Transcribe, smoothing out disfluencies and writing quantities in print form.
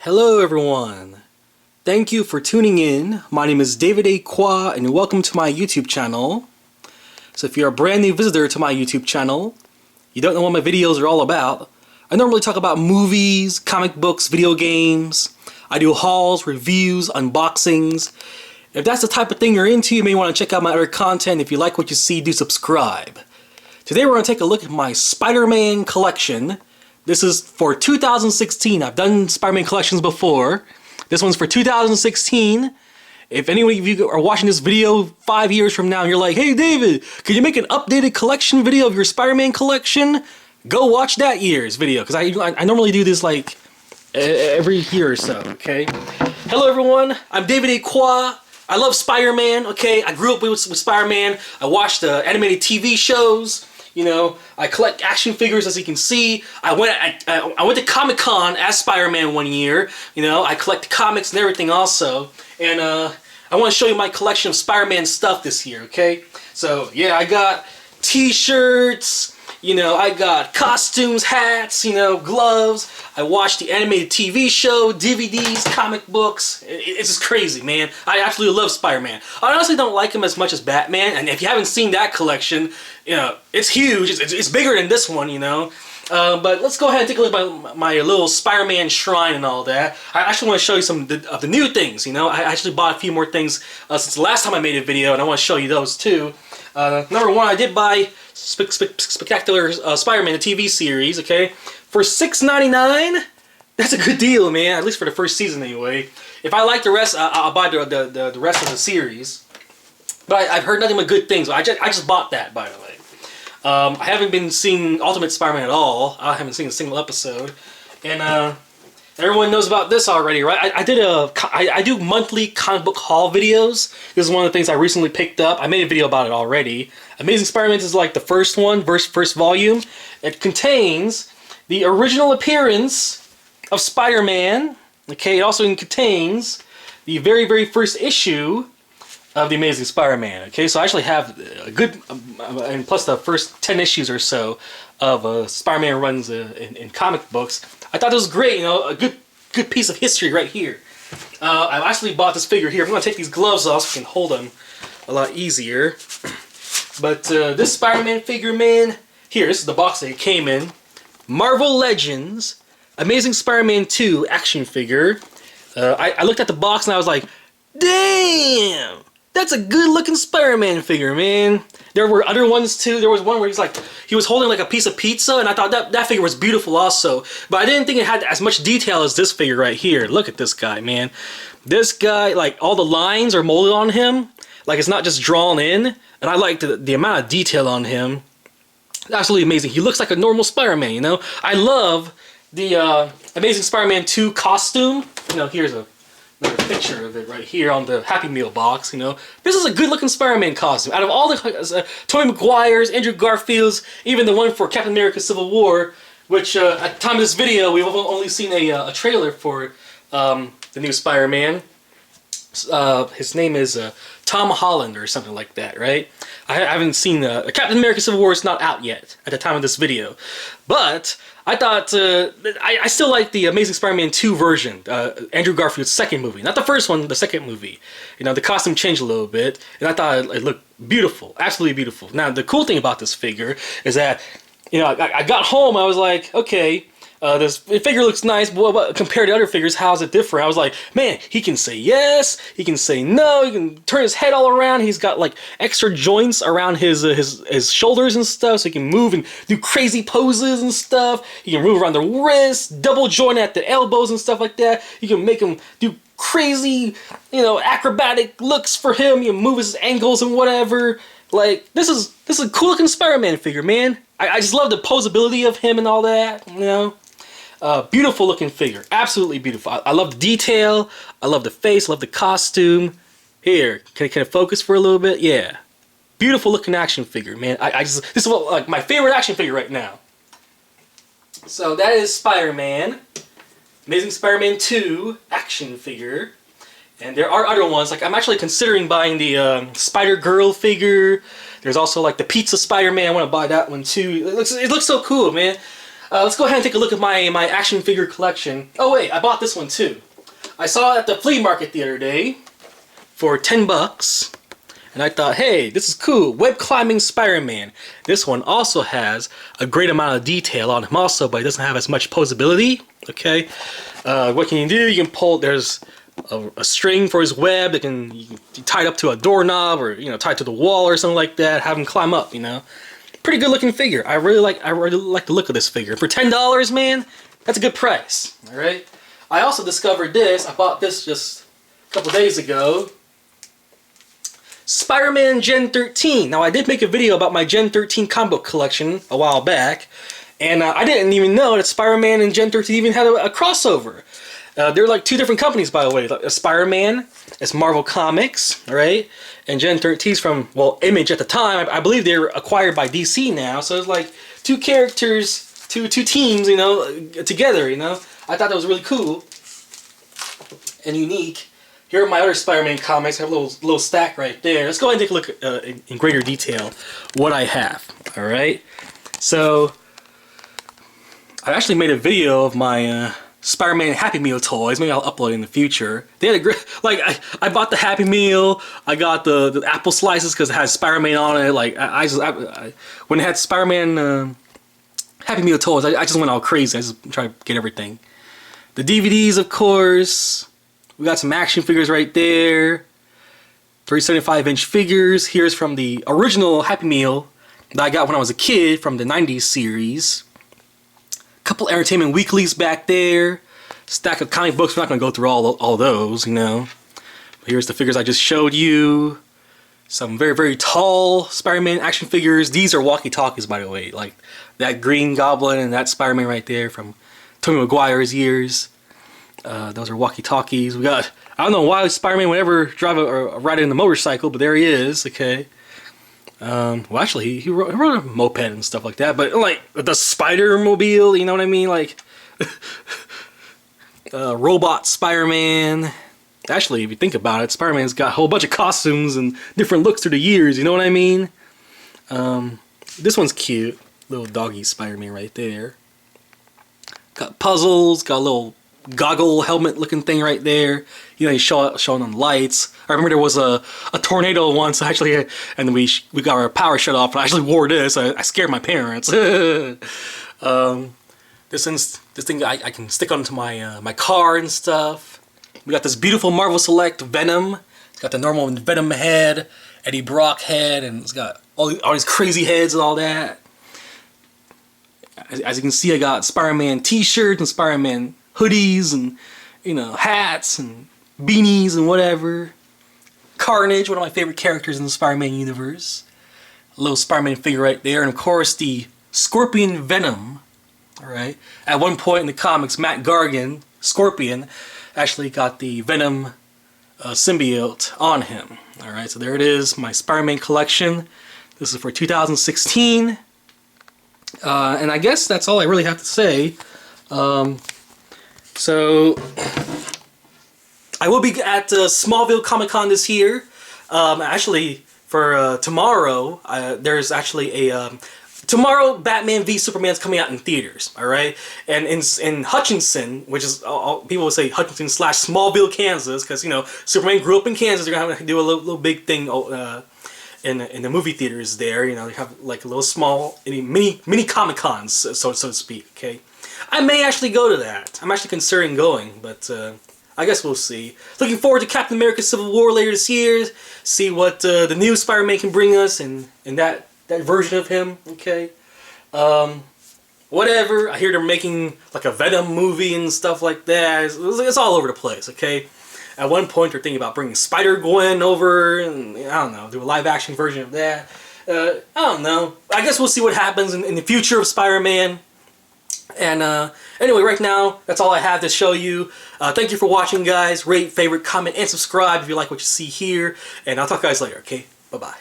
Hello everyone! Thank you for tuning in. My name is David A. Kwa and welcome to my YouTube channel. So if you're a brand new visitor to my YouTube channel, you don't know what my videos are all about, I normally talk about movies, comic books, video games. I do hauls, reviews, unboxings. If that's the type of thing you're into, you may want to check out my other content. If you like what you see, do subscribe. Today we're going to take a look at my Spider-Man collection. This is for 2016. I've done Spider-Man collections before. This one's for 2016. If any of you are watching this video 5 years from now and you're like, hey David, can you make an updated collection video of your Spider-Man collection? Go watch that year's video, because I normally do this like every year or so, okay? Hello everyone, I'm David A. Kwa. I love Spider-Man, okay? I grew up with Spider-Man. I watched the animated TV shows. You know, I collect action figures, as you can see. I went to Comic-Con as Spider-Man one year. You know, I collect comics and everything also. And I want to show you my collection of Spider-Man stuff this year, okay? So, yeah, I got t-shirts, you know, I got costumes, hats, you know, gloves. I watched the animated TV show, DVDs, comic books. It's just crazy, man. I absolutely love Spider-Man. I honestly don't like him as much as Batman, and if you haven't seen that collection, you know, it's huge. It's bigger than this one, you know. But let's go ahead and take a look at my little Spider-Man shrine and all that. I actually want to show you some of the new things, you know. I actually bought a few more things since the last time I made a video, and I want to show you those too. Number one, I did buy Spectacular Spider-Man, the TV series, okay? For $6.99, that's a good deal, man. At least for the first season, anyway. If I like the rest, I'll buy the rest of the series. But I've heard nothing but good things. I just bought that, by the way. I haven't been seeing Ultimate Spider-Man at all. I haven't seen a single episode. And everyone knows about this already, right? I do monthly comic book haul videos. This is one of the things I recently picked up. I made a video about it already. Amazing Spider-Man is like the first one, first volume. It contains the original appearance of Spider-Man. Okay, it also contains the very first issue of the Amazing Spider-Man. Okay, so I actually have a good, and plus the first 10 issues or so of Spider-Man runs in comic books. I thought it was great, you know, a good piece of history right here. I actually bought this figure here. I'm going to take these gloves off so I can hold them a lot easier. But this Spider-Man figure, man, here, this is the box that it came in. Marvel Legends Amazing Spider-Man 2 action figure. I looked at the box and I was like, damn! That's a good-looking Spider-Man figure, man. There were other ones too. There was one where he was holding like a piece of pizza, and I thought that figure was beautiful also. But I didn't think it had as much detail as this figure right here. Look at this guy, man. This guy, like, all the lines are molded on him. Like, it's not just drawn in. And I like the amount of detail on him. Absolutely amazing. He looks like a normal Spider-Man, you know? I love the Amazing Spider-Man 2 costume. You know, here's another picture of it right here on the Happy Meal box, you know. This is a good-looking Spider-Man costume. Out of all the Tobey Maguire's, Andrew Garfield's, even the one for Captain America Civil War, which at the time of this video, we've only seen a trailer for the new Spider-Man. His name is Tom Holland or something like that, right? I haven't seen Captain America Civil War. Is not out yet at the time of this video, but I thought I still like the Amazing Spider-Man 2 version, Andrew Garfield's second movie, not the first one, the second movie. You know, the costume changed a little bit, and I thought it looked beautiful, absolutely beautiful. Now, the cool thing about this figure is that, you know, I got home, I was like, okay. This figure looks nice, but compared to other figures, how is it different? I was like, man, he can say yes, he can say no, he can turn his head all around. He's got like extra joints around his shoulders and stuff, so he can move and do crazy poses and stuff. He can move around the wrists, double joint at the elbows and stuff like that. You can make him do crazy, you know, acrobatic looks for him. You can move his ankles and whatever. Like, this is a cool looking Spider-Man figure, man. I just love the posability of him and all that, you know. Beautiful looking figure, absolutely beautiful. I love the detail, I love the face, I love the costume. Here, can it focus for a little bit? Yeah, beautiful looking action figure, man. This is like my favorite action figure right now. So that is Spider-Man, Amazing Spider-Man 2 action figure, and there are other ones. Like, I'm actually considering buying the Spider-Girl figure. There's also like the Pizza Spider-Man. I want to buy that one too. It looks so cool, man. Let's go ahead and take a look at my action figure collection. Oh wait, I bought this one too. I saw it at the flea market the other day for 10 bucks. And I thought, hey, this is cool. Web climbing Spider-Man. This one also has a great amount of detail on him also, but it doesn't have as much posability. Okay. What can you do? You can pull, there's a string for his web that you can tie it up to a doorknob or, you know, tie it to the wall or something like that. Have him climb up, you know. Pretty good looking figure. I really like the look of this figure. For $10, man, that's a good price. All right. I also discovered this. I bought this just a couple days ago. Spider-Man Gen 13. Now, I did make a video about my Gen 13 comic book collection a while back, and I didn't even know that Spider-Man and Gen 13 even had a crossover. They're like two different companies, by the way. Like, Spider-Man is Marvel Comics, right? And Gen 13 is from, well, Image at the time. I believe they're acquired by DC now, so it's like two characters, two teams, you know, together, you know? I thought that was really cool and unique. Here are my other Spider-Man comics. I have a little stack right there. Let's go ahead and take a look in greater detail what I have. All right. So I actually made a video of my Spider-Man Happy Meal toys. Maybe I'll upload it in the future. They had a great, like I bought the Happy Meal. I got the apple slices because it has Spider-Man on it. Like when it had Spider-Man Happy Meal toys, I just went all crazy. I just tried to get everything. The DVDs, of course. We got some action figures right there. 375-inch figures. Here's from the original Happy Meal that I got when I was a kid from the 90s series. A couple Entertainment Weeklies back there. Stack of comic books. We're not going to go through all those, you know. But here's the figures I just showed you. Some very, very tall Spider-Man action figures. These are walkie-talkies, by the way. Like that Green Goblin and that Spider-Man right there from Tobey Maguire's years. Those are walkie-talkies. We got, I don't know why Spider-Man would ever drive or ride in a motorcycle, but there he is, okay. Well, actually, he rode a moped and stuff like that, but like the Spider-Mobile, you know what I mean? Like, robot Spider-Man. Actually, if you think about it, Spider-Man's got a whole bunch of costumes and different looks through the years, you know what I mean? This one's cute. Little doggy Spider-Man right there. Got puzzles, got a little goggle helmet looking thing right there. You know, he's showing on lights. I remember there was a tornado once actually, and we got our power shut off, and I actually wore this. I scared my parents. This thing I can stick onto my my car and stuff. We got this beautiful Marvel Select Venom. It's got the normal Venom head, Eddie Brock head, and it's got all these crazy heads and all that. As you can see, I got Spider-Man t-shirts and Spider-Man hoodies and, you know, hats and beanies and whatever. Carnage, one of my favorite characters in the Spider-Man universe. A little Spider-Man figure right there. And of course, the Scorpion Venom. Alright. At one point in the comics, Matt Gargan, Scorpion, actually got the Venom symbiote on him. Alright, so there it is, my Spider-Man collection. This is for 2016. And I guess that's all I really have to say. So I will be at Smallville Comic-Con this year. Actually, for tomorrow, there's actually a tomorrow Batman v Superman's coming out in theaters. All right, and in Hutchinson, which is people would say Hutchinson / Smallville, Kansas, because you know Superman grew up in Kansas. They're gonna do a little big thing in the movie theaters there. You know, they have like a little small mini Comic-Cons, so to speak. Okay. I may actually go to that. I'm actually considering going, but I guess we'll see. Looking forward to Captain America Civil War later this year. See what the new Spider-Man can bring us and that version of him, okay? Whatever. I hear they're making like a Venom movie and stuff like that. It's all over the place, okay? At one point they're thinking about bringing Spider-Gwen over and, I don't know, do a live-action version of that. I don't know. I guess we'll see what happens in the future of Spider-Man. And anyway, right now, that's all I have to show you. Thank you for watching, guys. Rate, favorite, comment, and subscribe if you like what you see here. And I'll talk to you guys later, okay? Bye-bye.